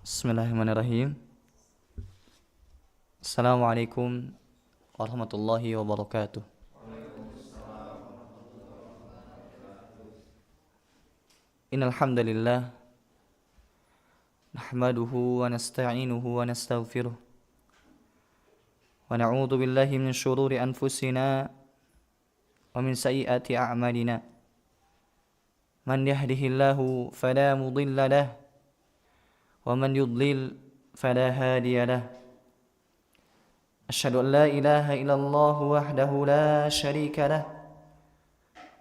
Bismillahirrahmanirrahim. Assalamualaikum warahmatullahi wabarakatuh. Innal hamdalillah nahmaduhu wa nasta'inuhu wa nastaghfiruh wa na'udzu billahi min shururi anfusina wa min sayyiati a'malina. Man yahdihillahu fala mudilla lahu wa man yudlil fala hadiya lahu. Asyhadu an la ilaha illallah wahdahu la syarika lah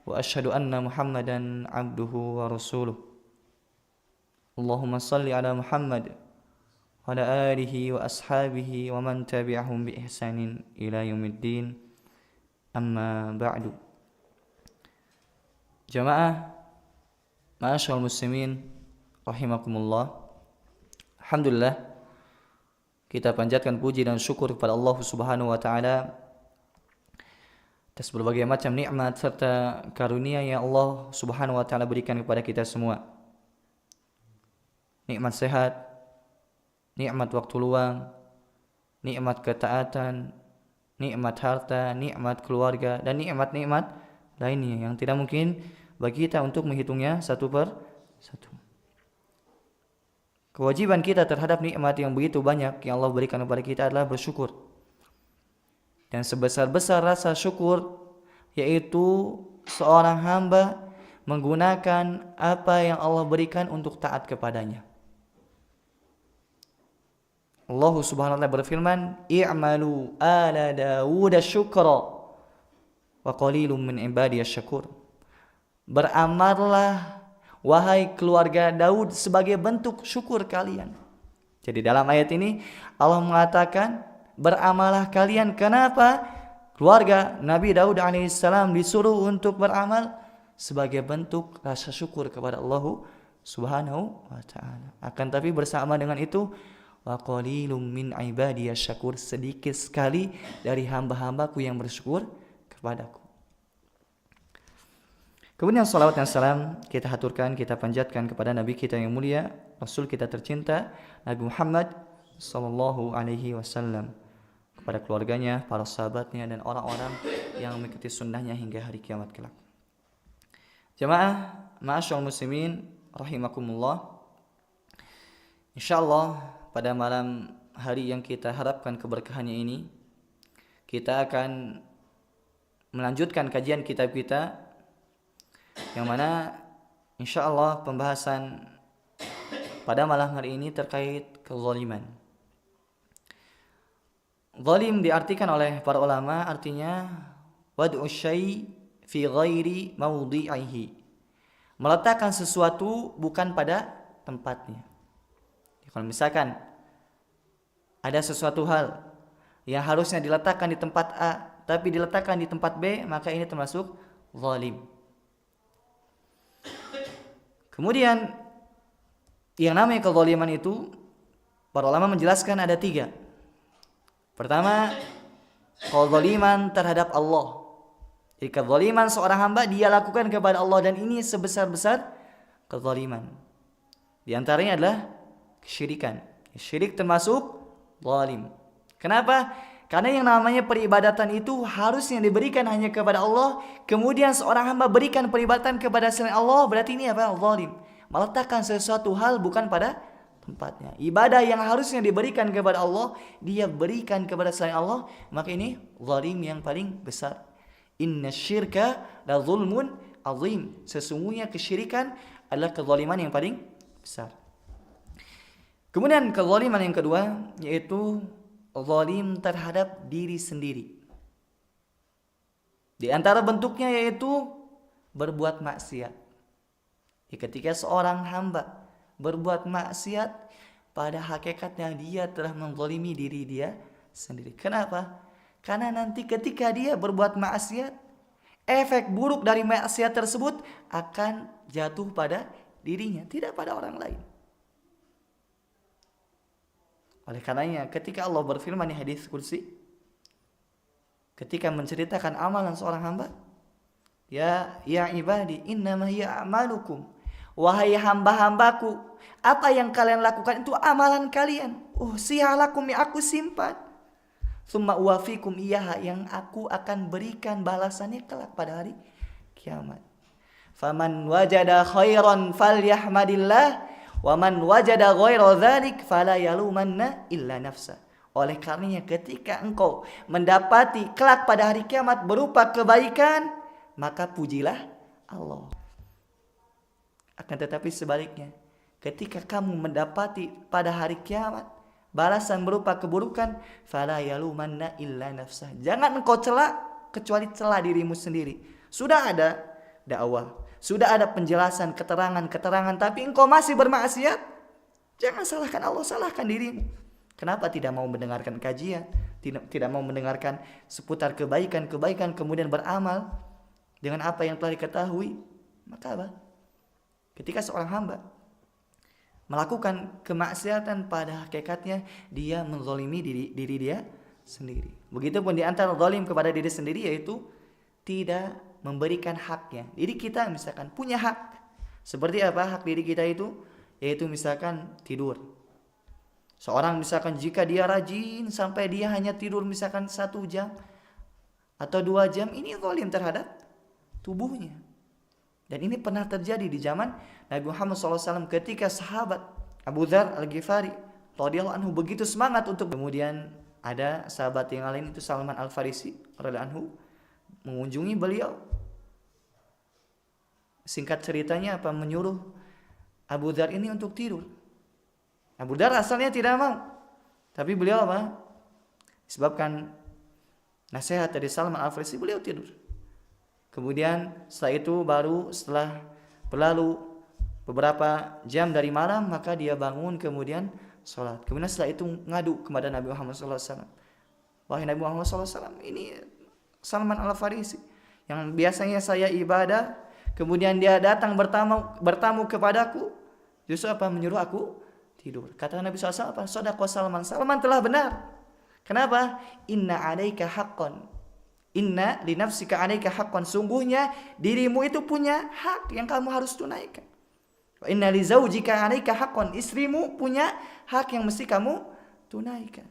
wa asyhadu anna Muhammadan abduhu wa rasuluh. Allahumma salli ala Muhammad wa ala alihi wa ashabihi wa man tabi'ahum bi ihsanin ila yaumiddin. Amma ba'du. Jamaah ma'asyiral muslimin rahimakumullah. Alhamdulillah, kita panjatkan puji dan syukur kepada Allah Subhanahu wa taala atas berbagai macam nikmat serta karunia yang Allah Subhanahu wa taala berikan kepada kita semua. Nikmat sehat, nikmat waktu luang, nikmat ketaatan, nikmat harta, nikmat keluarga, dan nikmat-nikmat lainnya yang tidak mungkin bagi kita untuk menghitungnya satu per satu. Kewajiban kita terhadap nikmat yang begitu banyak yang Allah berikan kepada kita adalah bersyukur. Dan sebesar-besar rasa syukur yaitu seorang hamba menggunakan apa yang Allah berikan untuk taat kepadanya. Allah Subhanahu wa taala berfirman, "I'malu ala Dawud syukra wa qalilum min ibadiyasy syakur." Beramallah wahai keluarga Daud sebagai bentuk syukur kalian. Jadi dalam ayat ini Allah mengatakan beramalah kalian. Kenapa? Keluarga Nabi Daud alaihissalam disuruh untuk beramal sebagai bentuk rasa syukur kepada Allah Subhanahu wa taala. Akan tapi bersama dengan itu, wa qalilum min ibadiyasy syakur, sedikit sekali dari hamba-hambaku yang bersyukur kepadaku. Kemudian salawat dan salam kita haturkan, kita panjatkan kepada Nabi kita yang mulia, Rasul kita tercinta, Nabi Muhammad sallallahu alaihi wasallam, kepada keluarganya, para sahabatnya, dan orang-orang yang mengikuti sunnahnya hingga hari kiamat kelak. Jamaah ma'asyiral muslimin rahimakumullah. Insyaallah pada malam hari yang kita harapkan keberkahannya ini, kita akan melanjutkan kajian kitab kita, yang mana insyaallah pembahasan pada malam hari ini terkait kezaliman. Zalim diartikan oleh para ulama artinya wad'u syai' fi ghairi mawdi'ihi, meletakkan sesuatu bukan pada tempatnya. Kalau misalkan ada sesuatu hal yang harusnya diletakkan di tempat A tapi diletakkan di tempat B, maka ini termasuk zalim. Kemudian yang namanya kezaliman itu para ulama menjelaskan ada 3. Pertama, kezaliman terhadap Allah. Jadi kezaliman seorang hamba dia lakukan kepada Allah, dan ini sebesar-besar kezaliman. Di antaranya adalah kesyirikan. Syirik termasuk zalim. Kenapa? Karena yang namanya peribadatan itu harusnya diberikan hanya kepada Allah, kemudian seorang hamba berikan peribadatan kepada selain Allah, berarti ini apa? Zalim. Meletakkan sesuatu hal bukan pada tempatnya. Ibadah yang harusnya diberikan kepada Allah, dia berikan kepada selain Allah, maka ini zalim yang paling besar. Inna syirka la zulmun azim. Sesungguhnya kesyirikan adalah kezaliman yang paling besar. Kemudian kezaliman yang kedua yaitu zalim terhadap diri sendiri. Di antara bentuknya yaitu berbuat maksiat. Ketika seorang hamba berbuat maksiat, pada hakikatnya dia telah menzalimi diri dia sendiri. Kenapa? Karena nanti ketika dia berbuat maksiat, efek buruk dari maksiat tersebut akan jatuh pada dirinya, tidak pada orang lain. Oleh karenanya ketika Allah berfirman di hadis qudsi, ketika menceritakan amalan seorang hamba, ya ibadi innama hiya a'malukum Wahai hamba-hambaku, apa yang kalian lakukan itu amalan kalian. Sihalakum, yang aku simpan. Tsumma uwafikum iyaha, yang aku akan berikan balasannya kelak pada hari kiamat. Faman wajada khairan falyahmadillah, wa man wajada ghaira dzalik fala yalumanna illa nafsa. Oleh karenanya ketika engkau mendapati kelak pada hari kiamat berupa kebaikan, maka pujilah Allah. Akan tetapi sebaliknya, ketika kamu mendapati pada hari kiamat balasan berupa keburukan, fala yalumanna illa nafsah. Jangan engkau cela kecuali cela dirimu sendiri. Sudah ada dakwah, sudah ada penjelasan, keterangan, tapi engkau masih bermaksiat, jangan salahkan Allah, salahkan dirimu. Kenapa tidak mau mendengarkan kajian, tidak mau mendengarkan seputar kebaikan, kemudian beramal dengan apa yang telah diketahui? Maka apa? Ketika seorang hamba melakukan kemaksiatan, pada hakikatnya dia menzalimi diri dia sendiri. Begitupun di antara zalim kepada diri sendiri, yaitu tidak memberikan haknya. Diri kita misalkan punya hak. Seperti apa hak diri kita itu? Yaitu misalkan tidur. Seorang misalkan jika dia rajin sampai dia hanya tidur misalkan 1 jam atau 2 jam, ini zalim terhadap tubuhnya. Dan ini pernah terjadi di zaman Nabi Muhammad SAW ketika sahabat Abu Dzar Al-Ghifari radhiyallahu anhu begitu semangat untuk, kemudian ada sahabat yang lain itu Salman Al-Farisi radhiyallahu anhu mengunjungi beliau. Singkat ceritanya menyuruh Abu Dzar ini untuk tidur. Abu Dzar asalnya tidak mau, tapi beliau disebabkan nasihat dari Salman Al-Farisi, beliau tidur. Kemudian setelah itu setelah berlalu beberapa jam dari malam, maka dia bangun kemudian sholat. Kemudian setelah itu ngadu kepada Nabi Muhammad SAW. Wahai Nabi Muhammad SAW, ini Salman Al-Farisi yang biasanya saya ibadah, kemudian dia datang bertamu kepadaku, justru menyuruh aku tidur. Kata Nabi SAW, Shadaqa Salman, Salman telah benar. Kenapa? Inna alaika haqqan, inna li nafsika alaika haqqan, sungguhnya dirimu itu punya hak yang kamu harus tunaikan. Wa inna li zaujika alaika haqqan, istrimu punya hak yang mesti kamu tunaikan.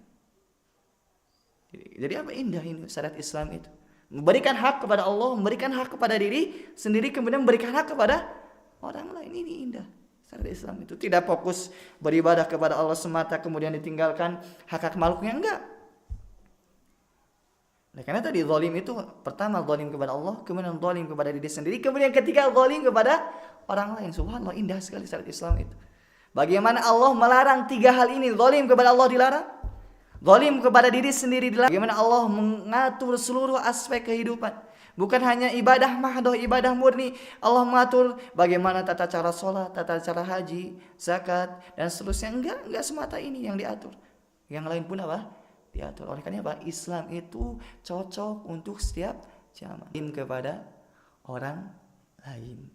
Jadi indah ini syariat Islam itu. Memberikan hak kepada Allah, memberikan hak kepada diri sendiri, kemudian memberikan hak kepada orang lain. Ini indah. Syariat Islam itu tidak fokus beribadah kepada Allah semata kemudian ditinggalkan hak-hak makhluknya, enggak. Nah, karena tadi zalim itu pertama zalim kepada Allah, kemudian zalim kepada diri sendiri, kemudian ketiga zalim kepada orang lain. Subhanallah, indah sekali syariat Islam itu. Bagaimana Allah melarang 3 hal ini? Zalim kepada Allah dilarang, zalim kepada diri sendiri dilarang. Bagaimana Allah mengatur seluruh aspek kehidupan. Bukan hanya ibadah mahdoh, ibadah murni. Allah mengatur bagaimana tata cara sholat, tata cara haji, zakat, dan seterusnya. Enggak semata ini yang diatur. Yang lain pun diatur. Oleh karena Islam itu cocok untuk setiap zaman. Kepada orang lain.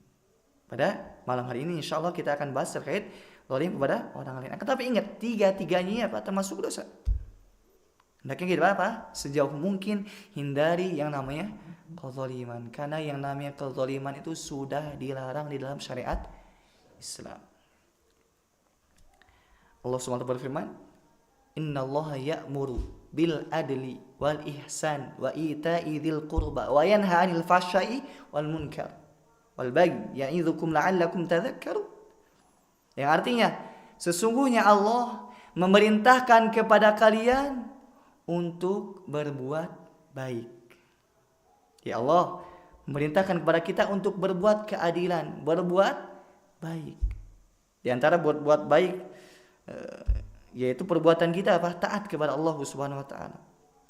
Pada malam hari ini insya Allah kita akan bahas terkait zalim kepada orang lain. Tetapi ingat, 3-tiganya termasuk dosa. Hendaknya kita sejauh mungkin hindari yang namanya kezaliman, karena yang namanya kezaliman itu sudah dilarang di dalam syariat Islam. Allah SWT berfirman, Innallaha ya'muru bil adli wal ihsan wa ita'i dzil qurba wa yanha 'anil fahsya'i wal munkar wal baghi ya'idzukum la'allakum tadhakkarun. Yang artinya sesungguhnya Allah memerintahkan kepada kalian untuk berbuat baik. Ya Allah memerintahkan kepada kita untuk berbuat keadilan, berbuat baik. Di antara berbuat baik yaitu perbuatan kita taat kepada Allah Subhanahu wa taala.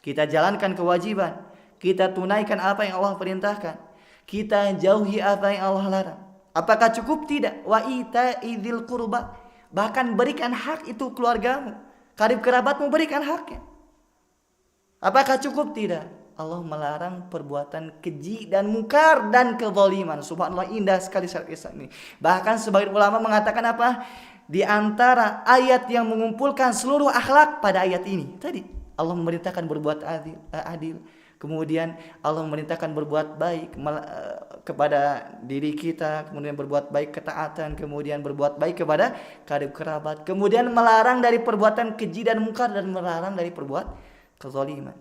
Kita jalankan kewajiban, kita tunaikan apa yang Allah perintahkan, kita jauhi apa yang Allah larang. Apakah cukup? Tidak. Wa ita'idzil qurba, bahkan berikan hak itu keluargamu, karib kerabatmu, berikan haknya. Apakah cukup? Tidak. Allah melarang perbuatan keji dan mungkar dan kezaliman. Subhanallah, indah sekali syariat Islam ini. Bahkan sebagian ulama mengatakan di antara ayat yang mengumpulkan seluruh akhlak pada ayat ini. Tadi Allah memerintahkan berbuat adil, Kemudian Allah memerintahkan berbuat baik kepada diri kita, kemudian berbuat baik ketaatan, kemudian berbuat baik kepada karib kerabat, kemudian melarang dari perbuatan keji dan mungkar dan melarang dari perbuat kezaliman.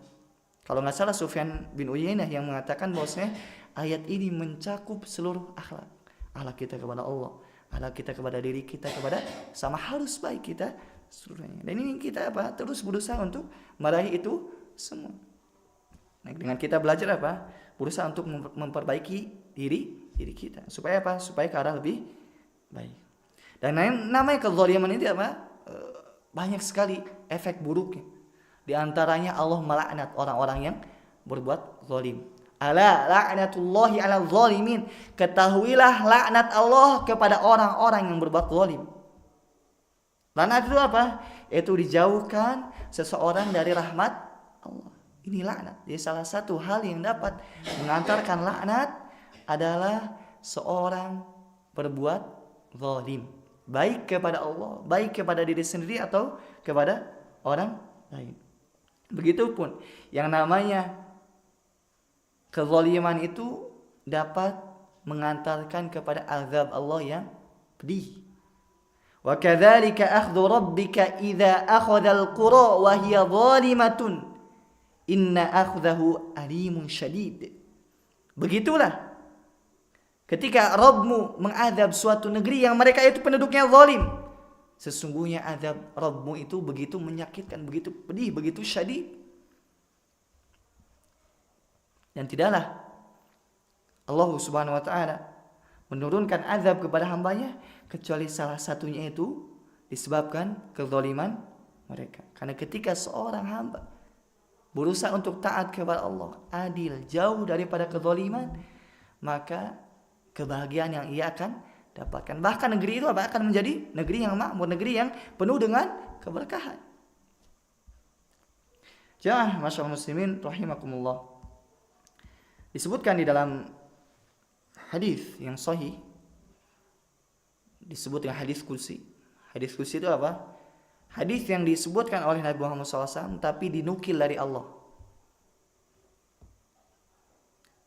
Kalau nggak salah Sufyan bin Uyainah yang mengatakan bahwasanya ayat ini mencakup seluruh akhlak. Akhlak kita kepada Allah, akhlak kita kepada diri kita, kepada sama halus baik kita seluruhnya. Dan ini kita terus berusaha untuk meraih itu semua. Nah, dengan kita belajar berusaha untuk memperbaiki diri kita. Supaya Supaya ke arah lebih baik. Dan namanya kezaliman ini banyak sekali efek buruknya. Di antaranya Allah melaknat orang-orang yang berbuat zalim. Ala la'natullahi 'alal zalimin. Ketahuilah laknat Allah kepada orang-orang yang berbuat zalim. Laknat itu Itu dijauhkan seseorang dari rahmat Allah. Ini laknat. Jadi salah satu hal yang dapat mengantarkan laknat adalah seorang berbuat zalim, baik kepada Allah, baik kepada diri sendiri atau kepada orang lain. Begitupun yang namanya kezaliman itu dapat mengantarkan kepada azab Allah yang pedih. Wa kadzalika akhdhu rabbika idza akhadhal qura wa hiya zalimatun inna akhdahu alimun syadid. Begitulah ketika Rabbmu mengazab suatu negeri yang mereka itu penduduknya zalim, sesungguhnya azab Rabbmu itu begitu menyakitkan, begitu pedih, begitu syadid. Dan tidaklah Allah Subhanahu wa taala menurunkan azab kepada hambanya kecuali salah satunya itu disebabkan kezaliman mereka. Karena ketika seorang hamba berusaha untuk taat kepada Allah, adil, jauh daripada kezaliman, maka kebahagiaan yang ia akan dapatkan. Bahkan negeri itu akan menjadi negeri yang makmur, negeri yang penuh dengan keberkahan. Jamaah masyaallah muslimin rahimakumullah. Disebutkan di dalam hadis yang sahih, disebut dengan hadis kursi. Hadis kursi itu hadis yang disebutkan oleh Nabi Muhammad SAW tapi dinukil dari Allah.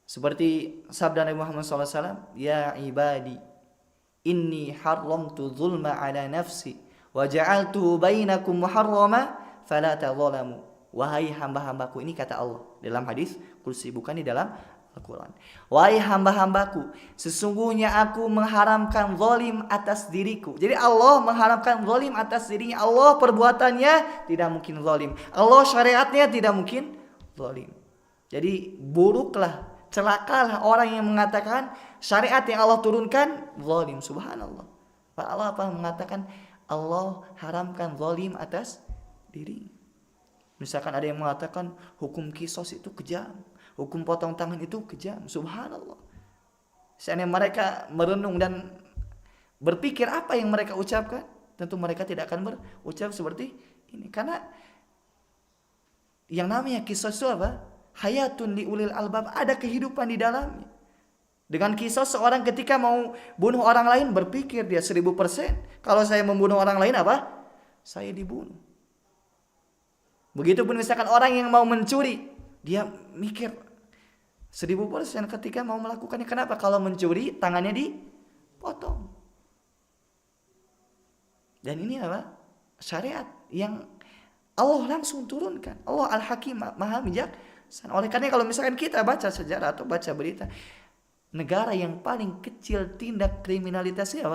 Seperti sabda Nabi Muhammad SAW, ya ibadi, inni haramtu zulma ala nafsi, wa ja'altuhu bainakum muharrama, fala tadzalamu. Wahai hamba-hambaku, ini kata Allah dalam hadis kursi, bukan di dalam Al-Quran. Wahai hamba-hambaku, sesungguhnya aku mengharamkan zalim atas diriku. Jadi Allah mengharamkan zalim atas dirinya. Allah perbuatannya tidak mungkin zalim. Allah syariatnya tidak mungkin zalim. Jadi buruklah, celakalah orang yang mengatakan syariat yang Allah turunkan zalim. Subhanallah. Pak Allah mengatakan Allah haramkan zalim atas diri. Misalkan ada yang mengatakan hukum kisos itu kejam, hukum potong tangan itu kejam. Subhanallah. Seandainya mereka merenung dan berpikir apa yang mereka ucapkan, tentu mereka tidak akan berucap seperti ini. Karena yang namanya kisos itu hayatun li ulil albab, ada kehidupan di dalamnya. Dengan kisos seorang ketika mau bunuh orang lain berpikir dia 1000%. Kalau saya membunuh orang lain saya dibunuh. Begitupun misalkan orang yang mau mencuri, dia mikir 1000% ketika mau melakukannya. Kenapa? Kalau mencuri tangannya dipotong. Dan ini syariat yang Allah langsung turunkan. Allah Al-Hakim, Maha Bijaksana. Oleh karena kalau misalkan kita baca sejarah atau baca berita, negara yang paling kecil tindak kriminalitasnya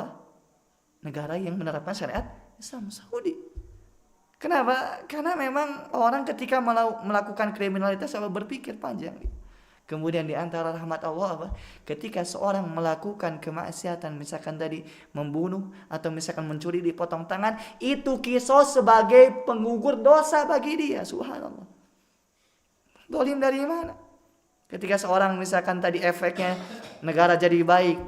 negara yang menerapkan syariat Islam, Saudi. Kenapa? Karena memang orang ketika melakukan kriminalitas berpikir panjang. Kemudian di antara rahmat Allah ketika seorang melakukan kemaksiatan, misalkan tadi membunuh atau misalkan mencuri dipotong tangan, itu kisos sebagai penggugur dosa bagi dia. Subhanallah. Zalim dari mana? Ketika seorang misalkan tadi efeknya negara jadi baik,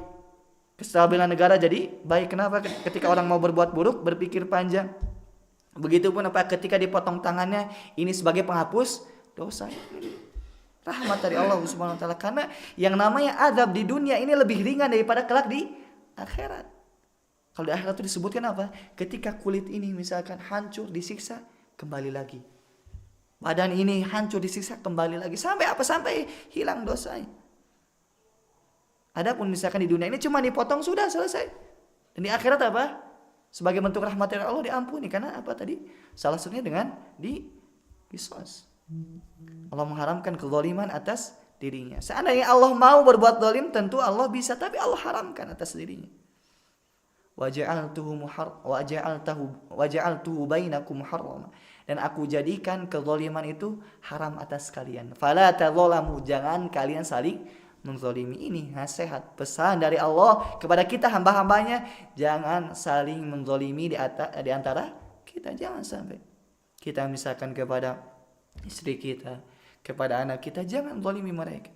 kestabilan negara jadi baik. Kenapa? Ketika orang mau berbuat buruk berpikir panjang. Begitupun ketika dipotong tangannya, ini sebagai penghapus dosa. Rahmat dari Allah Subhanahu wa taala. Karena yang namanya azab di dunia ini lebih ringan daripada kelak di akhirat. Kalau di akhirat itu disebutkan Ketika kulit ini misalkan hancur, disiksa, kembali lagi. Badan ini hancur disiksa kembali lagi. Sampai apa? Sampai hilang dosanya. Adapun misalkan di dunia ini cuma dipotong sudah selesai. Dan di akhirat apa? Sebagai bentuk rahmat dari Allah diampuni. Karena apa tadi? Salah satunya dengan qisas. Allah mengharamkan kezaliman atas dirinya. Seandainya Allah mau berbuat zalim, tentu Allah bisa, tapi Allah haramkan atas dirinya. Waja'altuhu bainakum muharrama. Dan aku jadikan kezaliman itu haram atas kalian. Fala tadzalamu, jangan kalian saling menzalimi. Ini nasihat, pesan dari Allah kepada kita hamba-hambanya, jangan saling menzalimi di antara kita. Jangan sampai kita misalkan kepada istri kita, kepada anak kita, jangan zalimi mereka.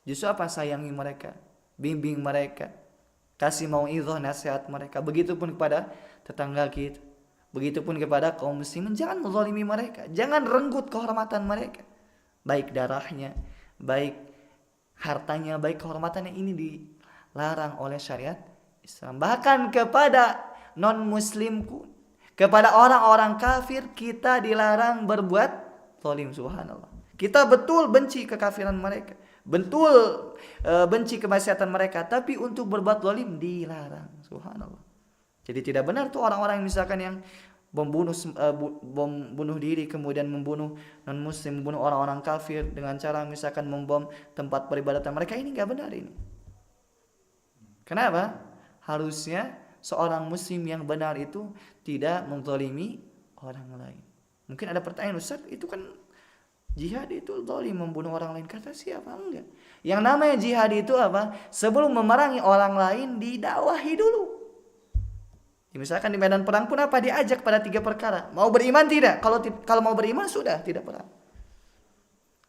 Justru apa? Sayangi mereka, bimbing mereka, kasih mau'izah, nasihat mereka. Begitupun kepada tetangga kita, begitupun kepada kaum muslimin, jangan menzalimi mereka, jangan renggut kehormatan mereka, baik darahnya, baik hartanya, baik kehormatannya. Ini dilarang oleh syariat Islam. Bahkan kepada non muslimku, kepada orang-orang kafir, kita dilarang berbuat zalim. Subhanallah. Kita betul benci kekafiran mereka, betul benci kemaksiatan mereka, tapi untuk berbuat zalim dilarang. Subhanallah. Jadi tidak benar tuh orang-orang yang misalkan yang bunuh diri, kemudian membunuh non muslim, membunuh orang-orang kafir dengan cara misalkan membom tempat peribadatan mereka. Ini nggak benar ini. Kenapa? Harusnya seorang muslim yang benar itu tidak menzalimi orang lain. Mungkin ada pertanyaan, Ustaz, itu kan jihad itu zalim, membunuh orang lain. Kata siapa? Enggak. Yang namanya jihad itu apa? Sebelum memerangi orang lain, didakwahi dulu. Misalkan di medan perang pun apa? Diajak pada 3 perkara. Mau beriman tidak? Kalau mau beriman sudah tidak perang.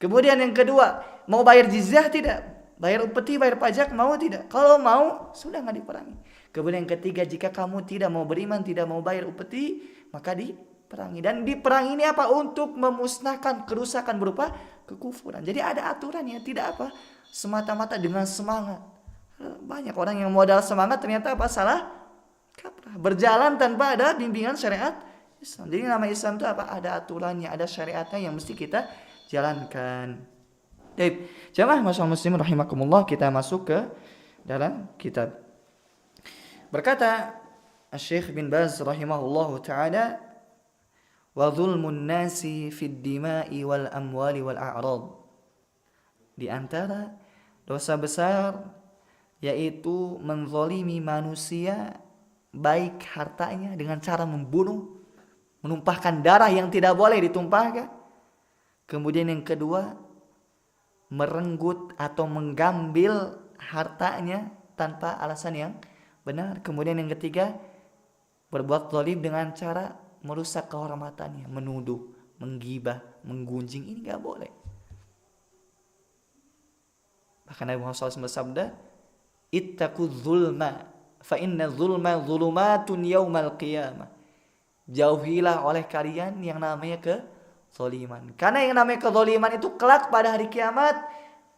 Kemudian yang kedua, mau bayar jizyah tidak? Bayar upeti, bayar pajak, mau tidak? Kalau mau, sudah nggak diperangi. Kemudian yang ketiga, jika kamu tidak mau beriman, tidak mau bayar upeti, maka diperangi. Dan diperangi ini apa? Untuk memusnahkan kerusakan berupa kekufuran. Jadi ada aturannya, tidak apa? Semata-mata dengan semangat. Banyak orang yang modal semangat ternyata apa? Salah kaprah, berjalan tanpa ada bimbingan syariat Islam. Jadi nama Islam itu apa? Ada aturannya, ada syariatnya yang mesti kita jalankan. Baik, jamaah masyaallah muslimin rahimakumullah, kita masuk ke dalam kitab. Berkata Syekh bin Baz rahimahullahu taala, wa dzulmun nasi fid dima'i wal amwali wal a'rad. Di antara dosa besar yaitu menzalimi manusia, baik hartanya dengan cara membunuh, menumpahkan darah yang tidak boleh ditumpahkan. Kemudian yang kedua, merenggut atau mengambil hartanya tanpa alasan yang benar. Kemudian yang ketiga, berbuat zalim dengan cara merusak kehormatannya, menuduh, menggibah, menggunjing. Ini gak boleh. Bahkan Nabi Muhammad SAW bersabda, ittaqudz zulma fa inna zulma zulumatun yaumal qiyamah. Jauhilah oleh kalian yang namanya kezaliman. Karena yang namanya kezaliman itu kelak pada hari kiamat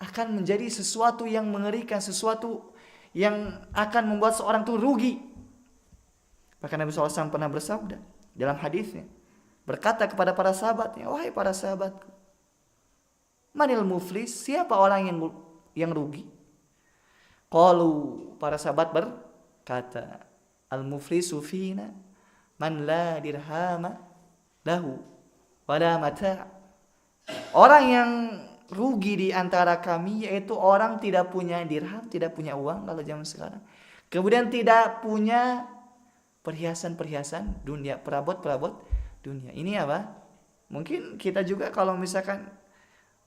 akan menjadi sesuatu yang mengerikan, sesuatu yang akan membuat seorang itu rugi. Bahkan Nabi SAW pernah bersabda dalam hadisnya, berkata kepada para sahabatnya, wahai para sahabatku, manil muflis, siapa orang yang rugi? Qalu, para sahabat berkata, al-muflisu fina man la dirhama lahu wala mata'. Orang yang rugi di antara kami yaitu orang tidak punya dirham, tidak punya uang kalau zaman sekarang. Kemudian tidak punya perhiasan-perhiasan dunia, perabot-perabot dunia. Ini apa? Mungkin kita juga kalau misalkan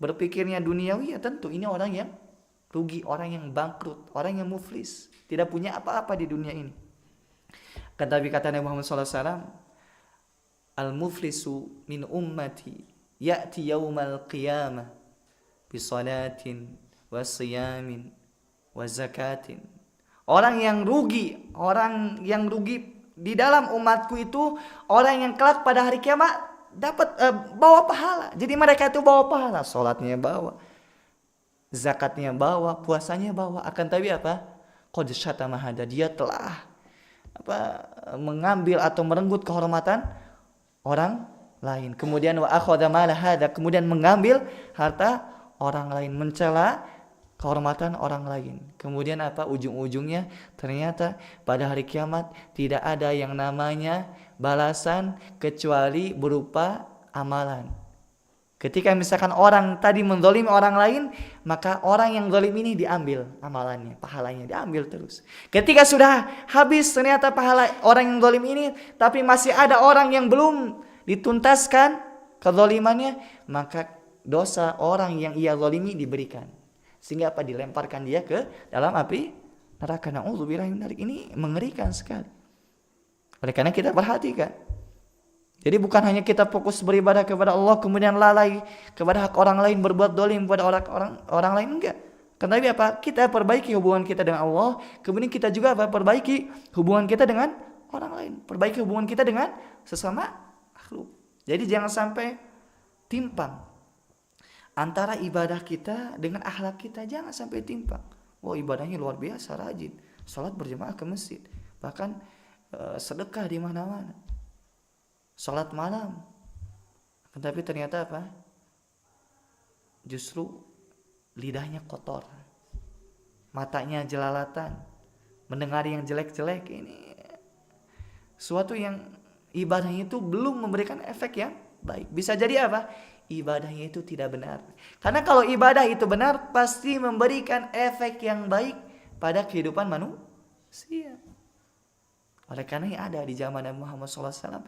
berpikirnya duniawi, ya tentu ini orang yang rugi, orang yang bangkrut, orang yang muflis, tidak punya apa-apa di dunia ini. Tapi kata Nabi Muhammad SAW, al-muflisu min ummati ya'ti yawmal qiyamah bisalatin wa siyamin wa zakatin. Orang yang rugi di dalam umatku itu orang yang kelak pada hari kiamat dapat bawa pahala. Jadi mereka itu bawa pahala, salatnya bawa, zakatnya bawa, puasanya bawa. Akan tapi apa? Qad syatama hada, dia telah mengambil atau merenggut kehormatan orang lain. Kemudian wa akhadha mala hadza, kemudian mengambil harta orang lain, mencela kehormatan orang lain. Kemudian apa ujung-ujungnya? Ternyata pada hari kiamat tidak ada yang namanya balasan kecuali berupa amalan. Ketika misalkan orang tadi menzalimi orang lain, maka orang yang zalim ini diambil amalannya, pahalanya diambil terus. Ketika sudah habis ternyata pahala orang yang zalim ini, tapi masih ada orang yang belum dituntaskan kezalimannya, maka dosa orang yang ia zalimi diberikan. Sehingga apa? Dilemparkan dia ke dalam api neraka. Na'udzubillah min dzalik. Ini mengerikan sekali. Oleh karena kita perhatikan. Jadi bukan hanya kita fokus beribadah kepada Allah kemudian lalai kepada hak orang lain, berbuat dolim kepada orang lain, enggak. Tapi apa? Kita perbaiki hubungan kita dengan Allah, kemudian kita juga apa? Perbaiki hubungan kita dengan orang lain, perbaiki hubungan kita dengan sesama makhluk. Jadi jangan sampai timpang antara ibadah kita dengan akhlak kita, jangan sampai timpang. Wah, ibadahnya luar biasa, rajin, salat berjamaah ke masjid, bahkan sedekah di mana-mana, salat malam. Tapi ternyata apa? Justru lidahnya kotor, matanya jelalatan, mendengar yang jelek-jelek. Ini suatu yang ibadahnya itu belum memberikan efek yang baik. Bisa jadi apa? Ibadahnya itu tidak benar. Karena kalau ibadah itu benar, pasti memberikan efek yang baik pada kehidupan manusia. Oleh karena yang ada di zaman Nabi Muhammad SAW,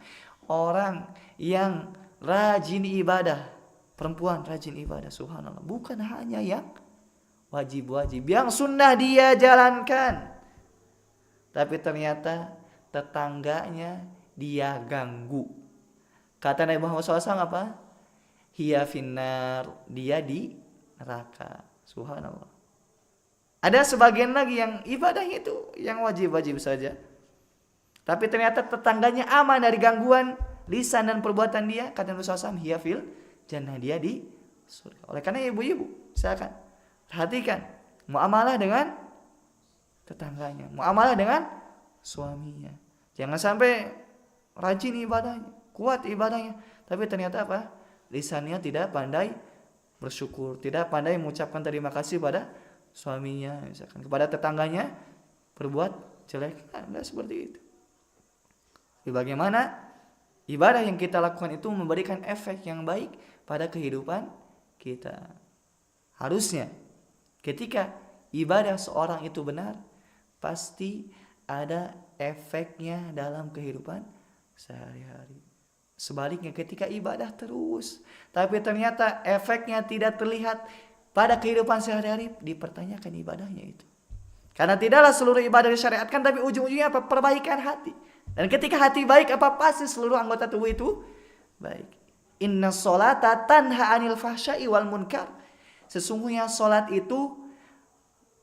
orang yang rajin ibadah, perempuan rajin ibadah, subhanallah, bukan hanya yang wajib-wajib, yang sunnah dia jalankan, tapi ternyata tetangganya dia ganggu. Kata Nabi Muhammad SAW apa? Hiya finnar, dia di neraka. Subhanallah. Ada sebagian lagi yang ibadahnya itu yang wajib-wajib saja, tapi ternyata tetangganya aman dari gangguan lisan dan perbuatan dia. Kata Nabi SAW, hiya fil jannah, dia di surga. Oleh karena ibu-ibu, silakan perhatikan muamalah dengan tetangganya, muamalah dengan suaminya. Jangan sampai rajin ibadahnya, kuat ibadahnya, tapi ternyata apa? Lisannya tidak pandai bersyukur, tidak pandai mengucapkan terima kasih pada suaminya, misalkan kepada tetangganya berbuat jelek. Nah, seperti itu. Tapi bagaimana ibadah yang kita lakukan itu memberikan efek yang baik pada kehidupan kita. Harusnya ketika ibadah seorang itu benar, pasti ada efeknya dalam kehidupan sehari-hari. Sebaliknya ketika ibadah terus, tapi ternyata efeknya tidak terlihat pada kehidupan sehari-hari, dipertanyakan ibadahnya itu. Karena tidaklah seluruh ibadah disyariatkan, tapi ujung-ujungnya apa? Perbaikan hati. Dan ketika hati baik, apa? Pasti seluruh anggota tubuh itu baik. Inna sholata tanha anil fahsya'i wal munkar. Sesungguhnya sholat itu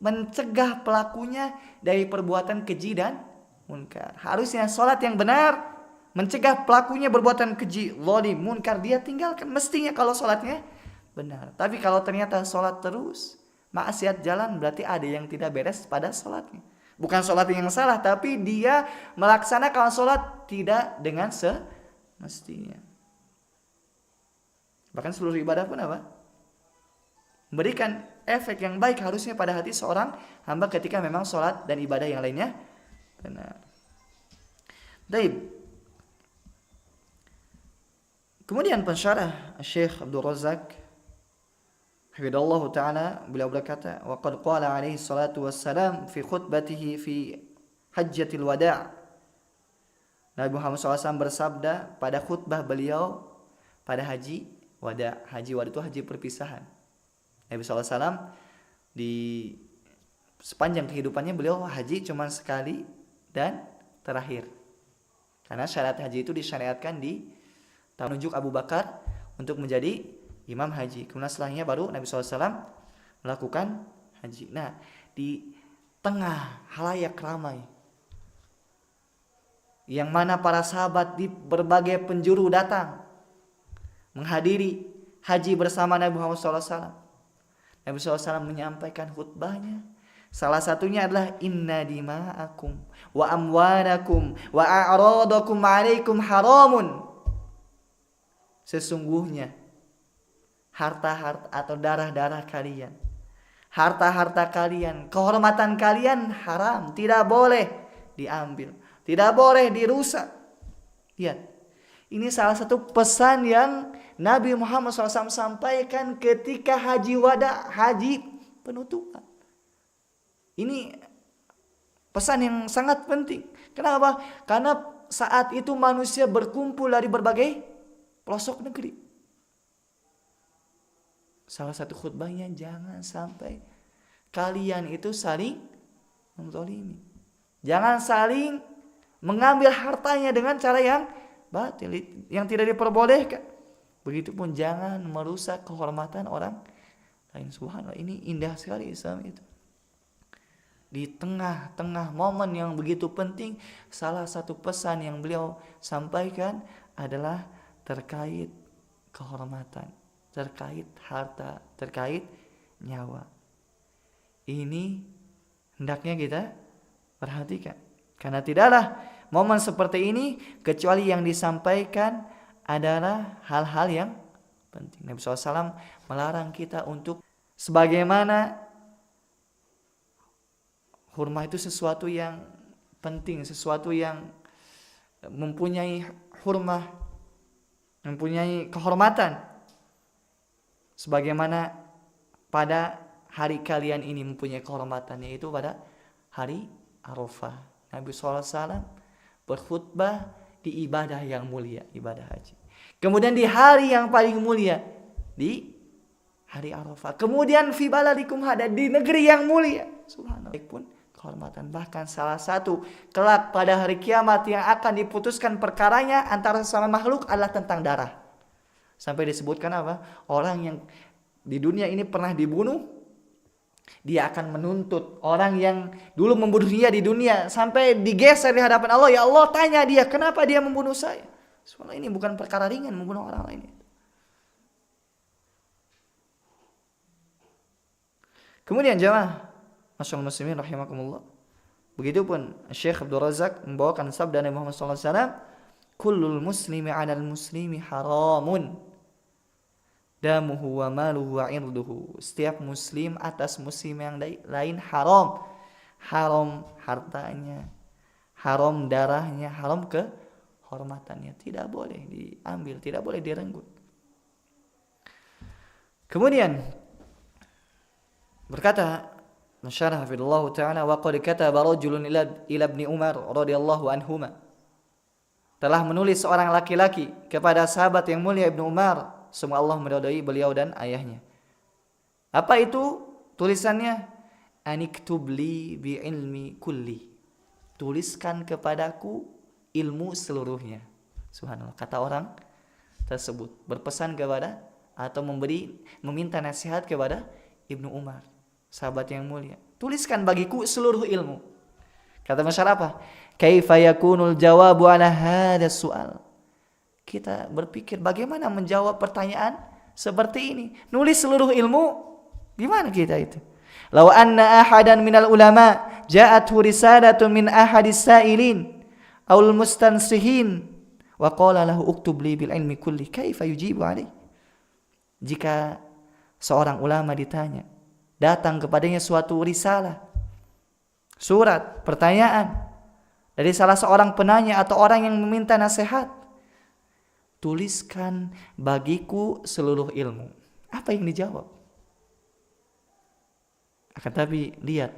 mencegah pelakunya dari perbuatan keji dan munkar. Harusnya sholat yang benar mencegah pelakunya berbuatan keji, zalim, munkar, dia tinggalkan. Mestinya kalau sholatnya benar. Tapi kalau ternyata sholat terus, maksiat jalan, berarti ada yang tidak beres pada sholatnya. Bukan sholat yang salah, tapi dia melaksanakan sholat tidak dengan semestinya. Bahkan seluruh ibadah pun apa? Memberikan efek yang baik harusnya pada hati seorang hamba ketika memang sholat dan ibadah yang lainnya benar. Baik. Kemudian pensyarah Syekh Abdul Razak hafidhallahu ta'ala, beliau berkata, wa qad qala alaihi salatu wassalam fi khutbatihi fi hajjatil wada'. Nabi Muhammad SAW bersabda pada khutbah beliau pada haji wada'. Haji wada' itu haji perpisahan. Nabi SAW di sepanjang kehidupannya beliau haji cuma sekali dan terakhir. Karena syarat haji itu disyariatkan di menunjuk Abu Bakar untuk menjadi imam haji. Kemudian setelahnya baru Nabi SAW melakukan haji. Nah, di tengah halayak ramai, yang mana para sahabat di berbagai penjuru datang menghadiri haji bersama Nabi Muhammad SAW, Nabi SAW menyampaikan khutbahnya. Salah satunya adalah inna dima'akum wa amwanakum wa a'radakum 'alaikum haramun. sesungguhnya harta-harta atau darah-darah kalian, harta-harta kalian, kehormatan kalian haram, tidak boleh diambil, tidak boleh dirusak. Lihat, ini salah satu pesan yang Nabi Muhammad SAW sampaikan ketika haji wada, haji penutupan. Ini pesan yang sangat penting. Kenapa? Karena saat itu manusia berkumpul dari berbagai pelosok negeri. Salah satu khutbahnya, jangan sampai kalian itu saling menzalimi. Jangan saling mengambil hartanya dengan cara yang batil, yang tidak diperbolehkan. Begitupun jangan merusak kehormatan orang lain. Subhanallah, ini indah sekali Islam itu. Di tengah-tengah momen yang begitu penting, salah satu pesan yang beliau sampaikan adalah terkait kehormatan, terkait harta, terkait nyawa. Ini hendaknya kita perhatikan, karena tidaklah momen seperti ini kecuali yang disampaikan adalah hal-hal yang penting. Nabi SAW melarang kita untuk, sebagaimana hurma itu sesuatu yang penting, sesuatu yang mempunyai hurmah, mempunyai kehormatan. Sebagaimana pada hari kalian ini mempunyai kehormatan, yaitu pada hari Arafah. Nabi SAW berkhutbah di ibadah yang mulia, ibadah haji. Kemudian di hari yang paling mulia, di hari Arafah. Kemudian fi baladikum hada, di negeri yang mulia. Subhanallah, pun kehormatan. Bahkan salah satu kelak pada hari kiamat yang akan diputuskan perkaranya antara sesama makhluk adalah tentang darah. Sampai disebutkan apa? Orang yang di dunia ini pernah dibunuh, dia akan menuntut orang yang dulu membunuh dia di dunia sampai digeser di hadapan Allah. Ya Allah, tanya dia, kenapa dia membunuh saya? Soalnya ini bukan perkara ringan membunuh orang lain. Kemudian jemaah Masyaallah muslimin rahimakumullah, begitupun Syekh Abdul Razak membawakan sabda Nabi Muhammad SAW, kullul muslimi 'alal muslimi haramun damuhu wa maluhu wa irduhu. Setiap muslim atas muslim yang lain haram. Haram hartanya, haram darahnya, haram kehormatannya. Tidak boleh diambil, tidak boleh direnggut. Kemudian berkata Masyarah hafidhullah ta'ala, wa qad kataba rajulun ila ibni Umar radhiyallahu anhuma. Telah menulis seorang laki-laki kepada sahabat yang mulia Ibnu Umar, semoga Allah meridai beliau dan ayahnya. Apa itu tulisannya? Aniktub li bi ilmi kulli. Tuliskan kepadaku ilmu seluruhnya. Subhanallah, kata orang tersebut berpesan kepada atau meminta nasihat kepada Ibnu Umar, sahabat yang mulia. Tuliskan bagiku seluruh ilmu. Kata masyarakat apa? Kaifa yakunul jawabu ala hadha su'al. Kita berpikir bagaimana menjawab pertanyaan seperti ini. Nulis seluruh ilmu, gimana kita itu? Law anna ahadan minal ulama ja'athu risalatun min ahadis sa'ilin awul mustansihin wa qala lahu uktub li bil ilmi kulli, kaifa yujibu alaih. Jika seorang ulama ditanya, datang kepadanya suatu risalah, surat, pertanyaan dari salah seorang penanya atau orang yang meminta nasihat, tuliskan bagiku seluruh ilmu. Apa yang dijawab? Akan tapi lihat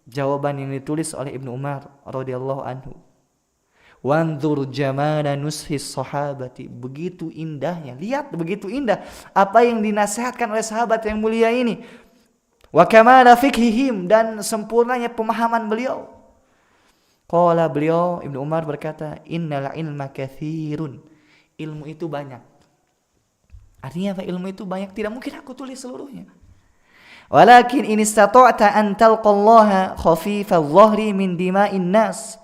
jawaban yang ditulis oleh Ibnu Umar radhiyallahu anhu. Wanzur jamala nushis sahabati. Begitu indahnya, lihat begitu indah apa yang dinasihatkan oleh sahabat yang mulia ini. Wa kamala fiqhihim, dan sempurnanya pemahaman beliau. Qala, beliau Ibnu Umar berkata, innal ilma katsirun. Ilmu itu banyak. Artinya apa? Ilmu itu banyak, tidak mungkin aku tulis seluruhnya. Walakin in istata'ta an talqallaha khafifal dhahri min dima'in nas,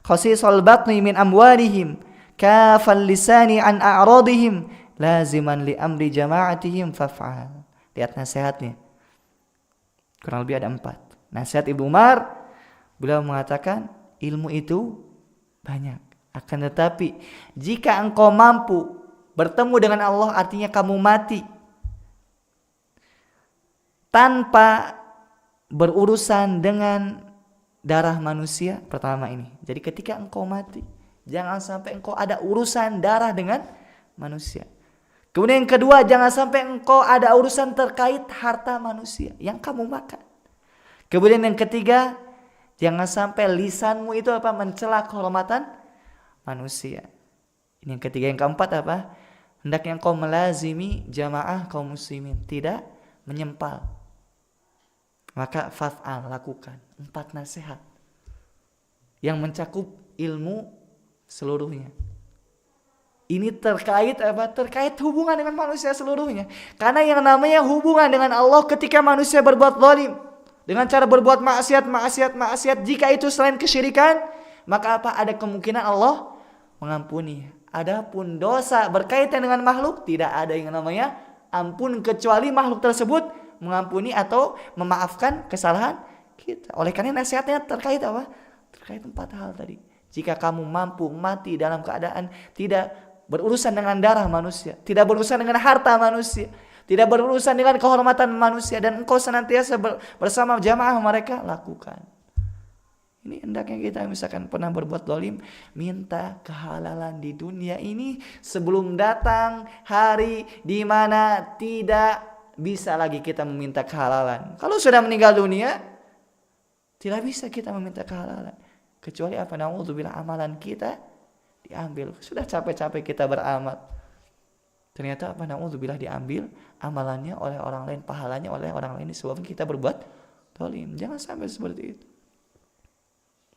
khasisal batni min amwalihim, kafal lisani an a'radihim, laziman li amri jama'atihim faf'al. Lihat nasihatnya. Kurang lebih ada 4. Nasihat Ibnu Umar, beliau mengatakan ilmu itu banyak. Akan tetapi jika engkau mampu bertemu dengan Allah artinya kamu mati tanpa berurusan dengan darah manusia. Pertama ini. Jadi ketika engkau mati, jangan sampai engkau ada urusan darah dengan manusia. Kemudian yang kedua, jangan sampai engkau ada urusan terkait harta manusia yang kamu makan. Kemudian yang ketiga, jangan sampai lisanmu itu mencela kehormatan manusia. Ini yang ketiga. Yang keempat apa? Hendaknya engkau melazimi jamaah kaum muslimin, tidak menyempal. Maka faf'al, lakukan 4 nasihat yang mencakup ilmu seluruhnya. Ini terkait apa? Terkait hubungan dengan manusia seluruhnya. Karena yang namanya hubungan dengan Allah ketika manusia berbuat zalim dengan cara berbuat maksiat, jika itu selain kesyirikan, maka apa? Ada kemungkinan Allah mengampuni. Adapun dosa berkaitan dengan makhluk, tidak ada yang namanya ampun kecuali makhluk tersebut mengampuni atau memaafkan kesalahan kita. Oleh karena nasihatnya terkait apa? Terkait 4 hal tadi. Jika kamu mampu mati dalam keadaan tidak berurusan dengan darah manusia, tidak berurusan dengan harta manusia, tidak berurusan dengan kehormatan manusia, dan engkau senantiasa bersama jamaah mereka, lakukan. Ini hendaknya kita misalkan pernah berbuat zalim, minta kehalalan di dunia ini sebelum datang hari di mana tidak bisa lagi kita meminta kehalalan. Kalau sudah meninggal dunia, tidak bisa kita meminta kehalalan. Kecuali apa? Na'udzubillah, amalan kita diambil. Sudah capek-capek kita beramal, ternyata apa? Na'udzubillah, diambil amalannya oleh orang lain, pahalanya oleh orang lain disebabkan kita berbuat zalim. Jangan sampai seperti itu.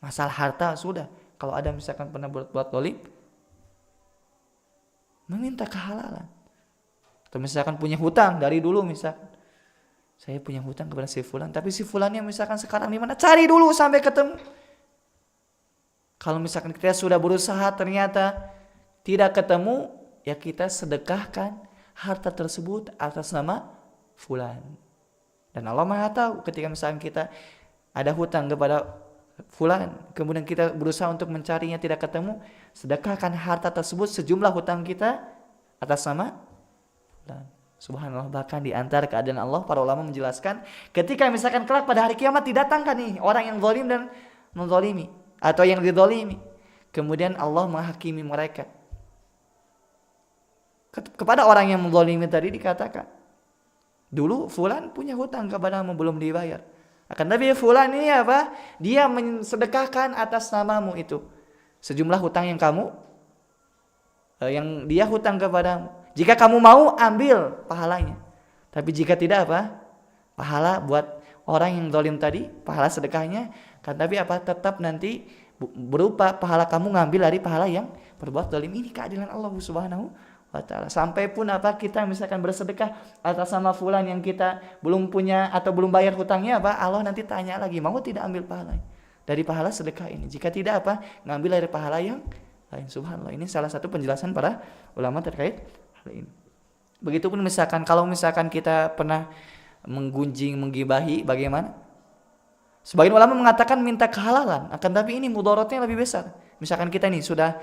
Masalah harta sudah. Kalau ada misalkan pernah berbuat zalim, meminta kehalalan. Atau misalkan punya hutang dari dulu, misalkan saya punya hutang kepada si fulan, tapi si fulannya misalkan sekarang di mana? Cari dulu sampai ketemu. Kalau misalkan kita sudah berusaha ternyata tidak ketemu, ya kita sedekahkan harta tersebut atas nama fulan. Dan Allah Maha tahu ketika misalkan kita ada hutang kepada fulan, kemudian kita berusaha untuk mencarinya tidak ketemu, sedekahkan harta tersebut sejumlah hutang kita atas nama. Subhanallah, bahkan di antara keadaan Allah, para ulama menjelaskan ketika misalkan kelak pada hari kiamat didatangkan nih orang yang zalim dan menzalimi atau yang dizalimi, kemudian Allah menghakimi mereka. Kepada orang yang menzalimi tadi dikatakan, dulu fulan punya hutang kepadamu belum dibayar. Akan tapi fulan ini apa? Dia mensedekahkan atas namamu itu sejumlah hutang yang dia hutang kepadamu. Jika kamu mau, ambil pahalanya. Tapi jika tidak apa? Pahala buat orang yang zalim tadi, pahala sedekahnya, kan tapi apa? Tetap nanti berupa pahala kamu ngambil dari pahala yang berbuat zalim. Ini keadilan Allah Subhanahu wa taala. Sampai pun apa? Kita misalkan bersedekah atas nama fulan yang kita belum punya atau belum bayar hutangnya, apa? Allah nanti tanya lagi, mau tidak ambil pahalanya dari pahala sedekah ini? Jika tidak apa? Ngambil dari pahala yang lain. Subhanallah. Ini salah satu penjelasan para ulama terkait hal ini. Begitupun misalkan kalau misalkan kita pernah menggunjing, menggibahi, bagaimana? Sebagian ulama mengatakan minta kehalalan, akan tapi ini mudaratnya lebih besar. Misalkan kita nih sudah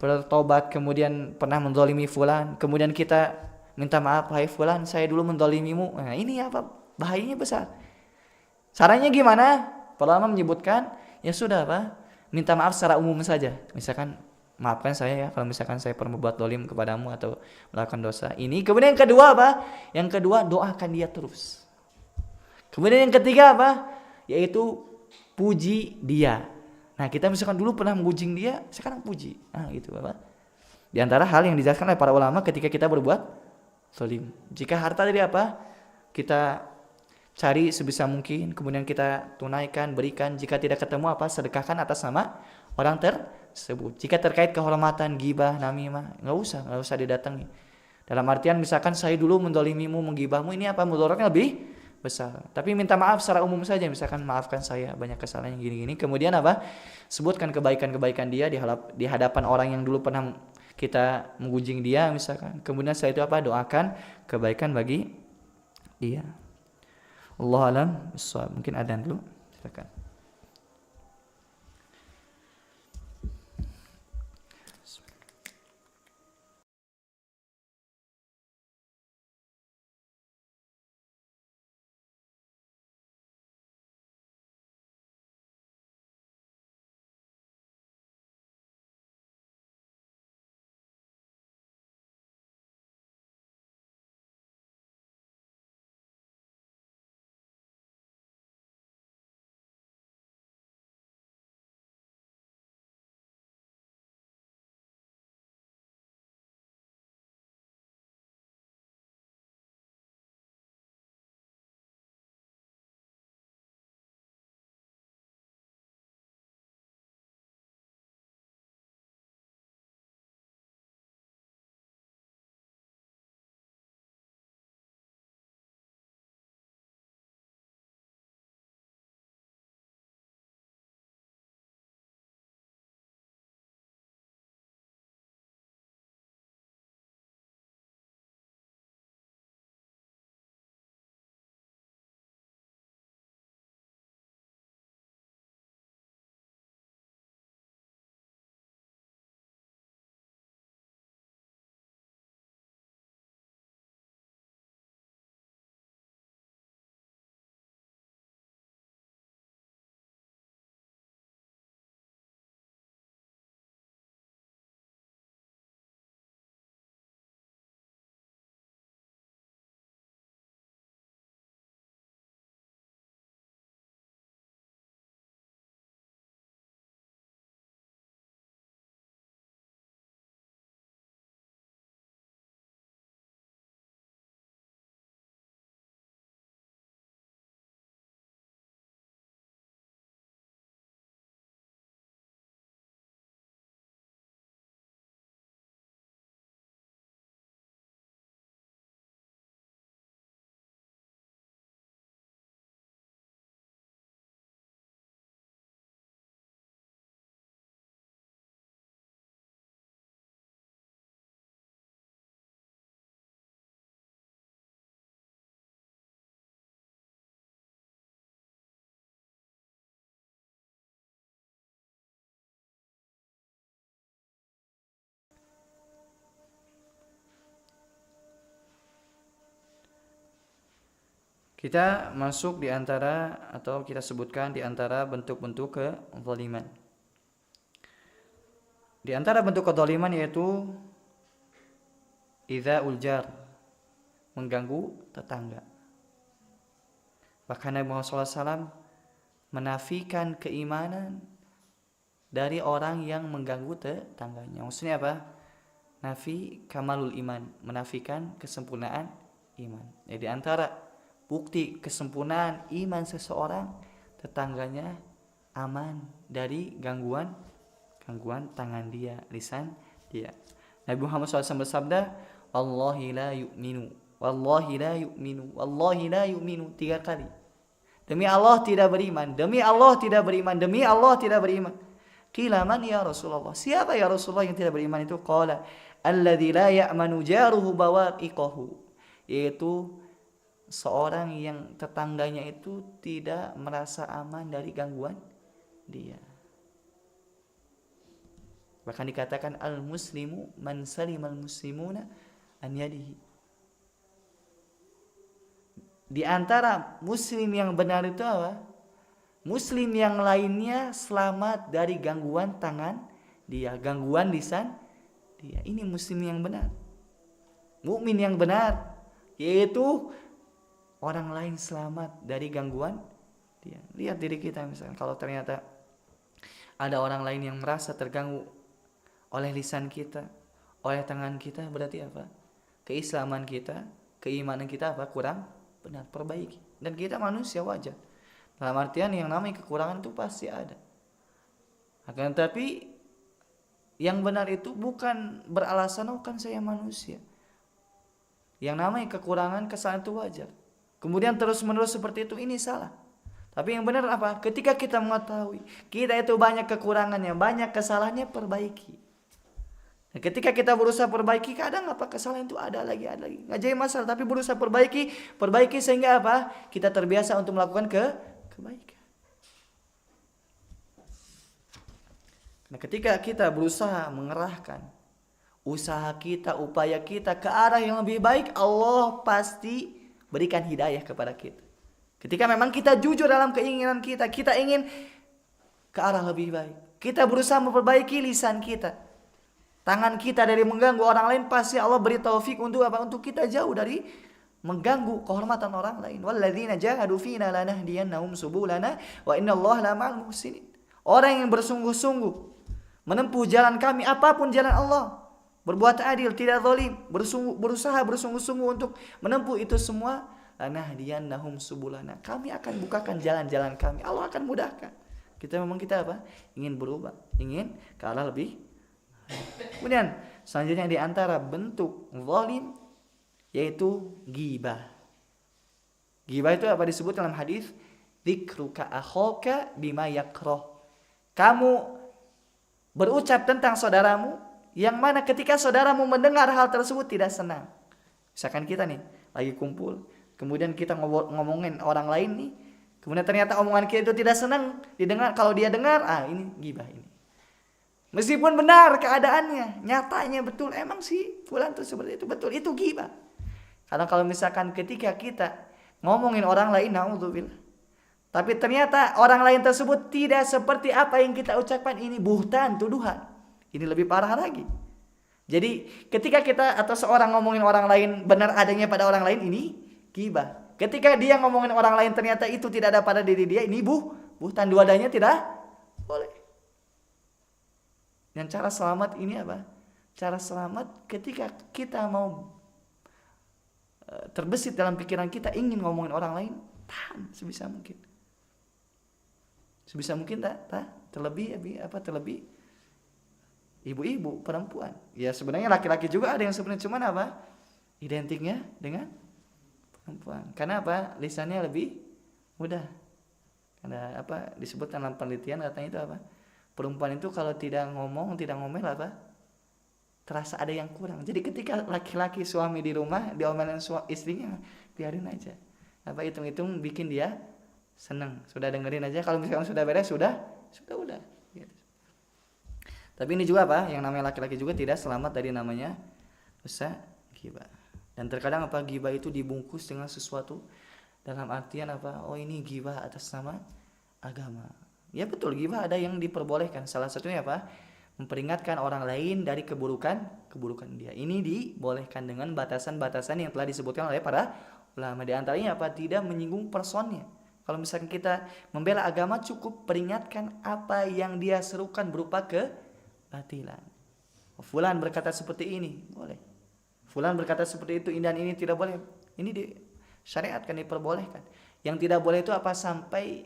bertobat, kemudian pernah menzalimi fulan, kemudian kita minta maaf, hai fulan, saya dulu menzalimimu. Nah, ini apa? Bahayanya besar. Caranya gimana? Para ulama menyebutkan, ya sudah apa? Minta maaf secara umum saja. Misalkan, maafkan saya ya kalau misalkan saya pernah berbuat zalim kepadamu atau melakukan dosa ini. Kemudian yang kedua apa? Yang kedua, doakan dia terus. Kemudian yang ketiga apa? Yaitu puji dia. Nah, kita misalkan dulu pernah menggunjing dia, sekarang puji. Nah, gitu Bapak. Di antara hal yang dijelaskan oleh para ulama ketika kita berbuat zalim. Jika harta tadi apa? Kita cari sebisa mungkin, kemudian kita tunaikan, berikan. Jika tidak ketemu apa? Sedekahkan atas nama orang tersebut. Jika terkait kehormatan, ghibah, namimah, enggak usah didatangi. Dalam artian misalkan saya dulu mendolimimu, menggibahmu, ini apa? Mudaratnya lebih besar. Tapi minta maaf secara umum saja, misalkan maafkan saya banyak kesalahan yang gini-gini. Kemudian apa? Sebutkan kebaikan-kebaikan dia di hadapan orang yang dulu pernah kita menggunjing dia misalkan. Kemudian setelah itu apa? Doakan kebaikan bagi dia. Allahu a'lam bishawab. Mungkin adzan dulu. Silakan. Kita masuk di antara atau kita sebutkan di antara bentuk-bentuk kezaliman. Di antara bentuk kezaliman yaitu idza'ul jar, mengganggu tetangga. Bahkan Nabi Muhammad SAW menafikan keimanan dari orang yang mengganggu tetangganya. Maksudnya apa? Nafi kamalul iman, menafikan kesempurnaan iman. Jadi antara bukti kesempurnaan iman seseorang, tetangganya aman dari gangguan tangan dia, lisan dia. Nabi Muhammad SAW bersabda, Wallahi la yu'minu, Wallahi la yu'minu, Wallahi la yu'minu, 3 kali. Demi Allah tidak beriman, demi Allah tidak beriman, demi Allah tidak beriman. Qila man ya Rasulullah? Siapa ya Rasulullah yang tidak beriman itu? Qala alladzi la ya'manu jaruhu bawaqiqahu. Yaitu seorang yang tetangganya itu tidak merasa aman dari gangguan dia. Bahkan dikatakan al-muslimu man salimal muslimuna an yadihi. Di antara muslim yang benar itu apa? Muslim yang lainnya selamat dari gangguan tangan dia, gangguan lisan dia. Ini muslim yang benar. Mukmin yang benar yaitu orang lain selamat dari gangguan dia. Lihat diri kita misalnya, kalau ternyata ada orang lain yang merasa terganggu oleh lisan kita, oleh tangan kita, berarti apa? Keislaman kita, keimanan kita apa? Kurang benar, perbaiki. Dan kita manusia wajar. Dalam artian yang namanya kekurangan itu pasti ada. Akan tetapi yang benar itu bukan beralasan oh kan saya manusia. Yang namanya kekurangan, kesalahan itu wajar. Kemudian terus-menerus seperti itu, ini salah. Tapi yang benar apa? Ketika kita mengetahui kita itu banyak kekurangannya, banyak kesalahannya, perbaiki. Nah, ketika kita berusaha perbaiki, kadang apa kesalahan itu ada lagi. Nggak jadi masalah, tapi berusaha perbaiki sehingga apa? Kita terbiasa untuk melakukan kebaikan. Nah, ketika kita berusaha mengerahkan usaha kita, upaya kita ke arah yang lebih baik, Allah pasti berikan hidayah kepada kita. Ketika memang kita jujur dalam keinginan kita, kita ingin ke arah lebih baik. Kita berusaha memperbaiki lisan kita, tangan kita dari mengganggu orang lain, pasti Allah beri taufik untuk apa? Untuk kita jauh dari mengganggu kehormatan orang lain. Walladzina jahadu fina lanahdiyannahum subulana wa innallaha lama'al muhsinin. Orang yang bersungguh-sungguh menempuh jalan kami, apapun jalan Allah, berbuat adil, tidak zalim, berusaha bersungguh-sungguh untuk menempuh itu semua, lanahdiyannahum subulana. Kami akan bukakan jalan-jalan kami. Allah akan mudahkan. Kita apa? Ingin berubah, ingin ke arah lebih. Kemudian selanjutnya di antara bentuk zalim yaitu ghibah. Ghibah itu apa disebut dalam hadis? Dzikruka akhaka bima yakrah. Kamu berucap tentang saudaramu yang mana ketika saudaramu mendengar hal tersebut tidak senang. Misalkan kita nih lagi kumpul, kemudian kita ngomongin orang lain nih, kemudian ternyata omongan kita itu tidak senang didengar, kalau dia dengar, ini ghibah ini. Meskipun benar keadaannya, nyatanya betul, emang sih fulan tuh seperti itu, betul, itu ghibah. Karena kalau misalkan ketika kita ngomongin orang lain, naudzubillah, tapi ternyata orang lain tersebut tidak seperti apa yang kita ucapkan, ini buhtan, tuduhan. Ini lebih parah lagi. Jadi ketika kita atau seorang ngomongin orang lain benar adanya pada orang lain, ini ghibah. Ketika dia ngomongin orang lain ternyata itu tidak ada pada diri dia, ini buhtan, dua-duanya tidak boleh. Dan cara selamat ini apa? Cara selamat ketika kita mau terbesit dalam pikiran kita ingin ngomongin orang lain, tahan sebisa mungkin. Sebisa mungkin terlebih ibu-ibu, perempuan. Ya sebenarnya laki-laki juga ada yang sebenarnya, cuman apa? Identiknya dengan perempuan. Karena apa? Lisannya lebih mudah. Karena apa? Disebut dalam penelitian katanya itu apa? Perempuan itu kalau tidak ngomel apa? Terasa ada yang kurang. Jadi ketika laki-laki suami di rumah diomelin istrinya, biarin aja. Apa hitung-hitung bikin dia senang. Sudah dengerin aja. Kalau misalkan sudah beres, sudah udah. Gitu. Tapi ini juga apa? Yang namanya laki-laki juga tidak selamat dari namanya dosa ghibah. Dan terkadang apa? Ghibah itu dibungkus dengan sesuatu, Dalam artian apa? Oh, ini ghibah atas nama agama. Ya betul, ghibah ada yang diperbolehkan. Salah satunya apa? Memperingatkan orang lain dari keburukan dia. Ini dibolehkan dengan batasan-batasan yang telah disebutkan oleh para ulama. Di antaranya apa? Tidak menyinggung personnya. Kalau misalkan kita membela agama, cukup peringatkan apa yang dia serukan berupa kebatilan. Fulan berkata seperti ini, boleh. Fulan berkata seperti itu, dan ini tidak boleh. Ini disyariatkan, diperbolehkan. Yang tidak boleh itu apa? Sampai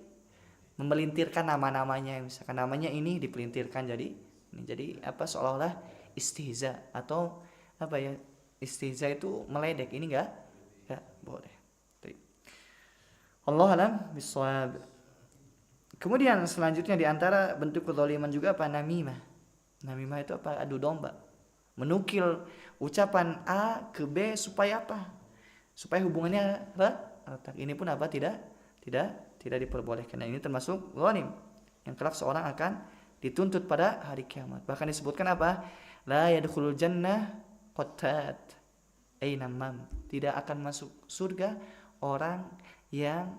memelintirkan nama-namanya. Misalkan namanya ini dipelintirkan jadi ini. Jadi apa? Seolah-olah istihza atau apa ya? Istihza itu meledek. Ini enggak boleh. Allah alam bisawab. Kemudian selanjutnya di antara bentuk kezaliman juga apa? Namimah. Namimah itu apa? Adu domba. Menukil ucapan A ke B supaya apa? Supaya hubungannya retak. Ini pun apa? Tidak diperbolehkan. Nah, ini termasuk zalim yang kelak seorang akan dituntut pada hari kiamat. Bahkan disebutkan apa? La yadkhulul jannah qattat. Namam. Tidak akan masuk surga orang yang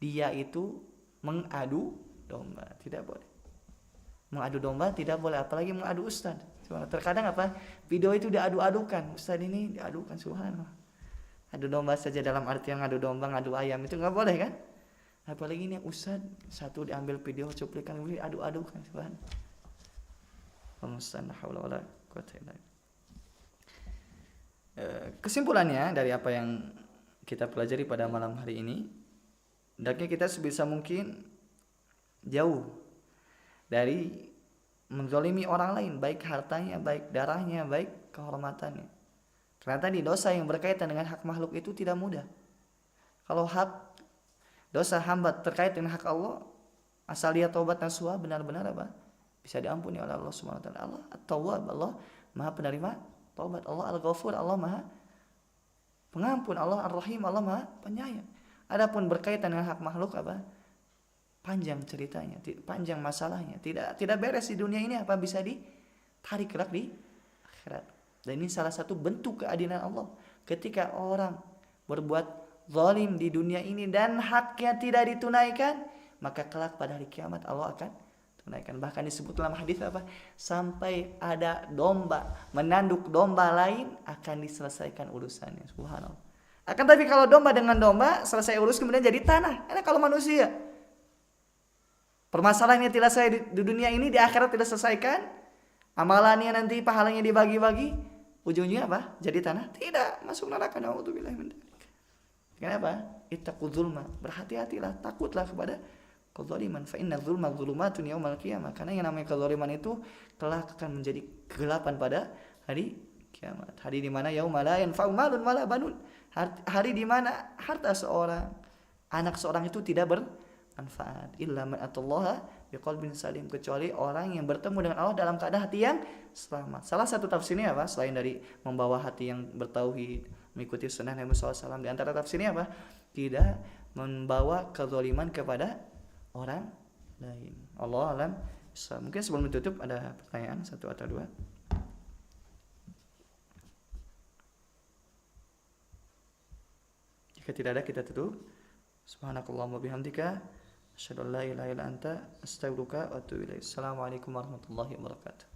dia itu mengadu domba. Tidak boleh. Mengadu domba tidak boleh, apalagi mengadu ustaz. Terkadang apa? Video itu diadu-adukan. Ustaz ini diadukan, subhanallah. Adu domba saja dalam artian ngadu domba, ngadu ayam itu enggak boleh kan? Apalagi ini ustaz satu diambil video cuplikan kemudian adu-adukan, subhanallah. Kesimpulannya dari apa yang kita pelajari pada malam hari ini, hendaknya kita sebisa mungkin jauh dari menzalimi orang lain, baik hartanya, baik darahnya, baik kehormatannya. Karena tadi dosa yang berkaitan dengan hak makhluk itu tidak mudah. Kalau dosa hamba terkait dengan hak Allah, asal dia taubat nasuha, benar-benar apa? Bisa diampuni oleh Allah Subhanahu wa taala. Allah At-Tawwab, Allah Maha penerima taubat. Allah Al-Ghafur, Allah Maha pengampun. Allah Ar-Rahim, Allah Maha penyayang. Adapun berkaitan dengan hak makhluk apa? Panjang ceritanya, panjang masalahnya. Tidak beres di dunia ini, apa bisa ditarik kelak di akhirat. Dan ini salah satu bentuk keadilan Allah. Ketika orang berbuat zalim di dunia ini dan haknya tidak ditunaikan, maka kelak pada hari kiamat Allah akan tunaikan. Bahkan disebut dalam hadis apa? Sampai ada domba menanduk domba lain akan diselesaikan urusannya. Subhanallah. Akan tapi kalau domba dengan domba selesai urus kemudian jadi tanah. Karena kalau manusia permasalahannya tidak selesai di dunia ini, di akhirat tidak selesaikan, amalannya nanti pahalanya dibagi-bagi, ujungnya apa? Jadi tanah? Tidak, masuk neraka. Nauzubillahi min dzalik. Kenapa? Ittaqu dzulma. Berhati-hatilah, takutlah kepada kezaliman. Fa inna dzulma dzulumatun yaumal qiyamah. Karena yang namanya kezaliman itu kelak akan menjadi kegelapan pada hari kiamat. Hari di mana yauma la yanfa'u malun wala banun. Hari di mana harta seorang, anak seorang itu tidak bermanfaat. Illa man atallaha biqalbin salim, kecuali orang yang bertemu dengan Allah dalam keadaan hati yang selamat. Salah satu tafsirnya apa? Selain dari membawa hati yang bertauhid, mengikuti sunnah Nabi SAW, di antara tafsirnya apa? Tidak membawa kezaliman kepada orang lain. Allah alam. Mungkin sebelum ditutup ada pertanyaan satu atau dua. Jika tidak ada kita tutup. Subhanakallahumma bihamdika asyhadu an la ilaha illa anta astaghfiruka wa atubu ilaik. Assalamualaikum warahmatullahi wabarakatuh.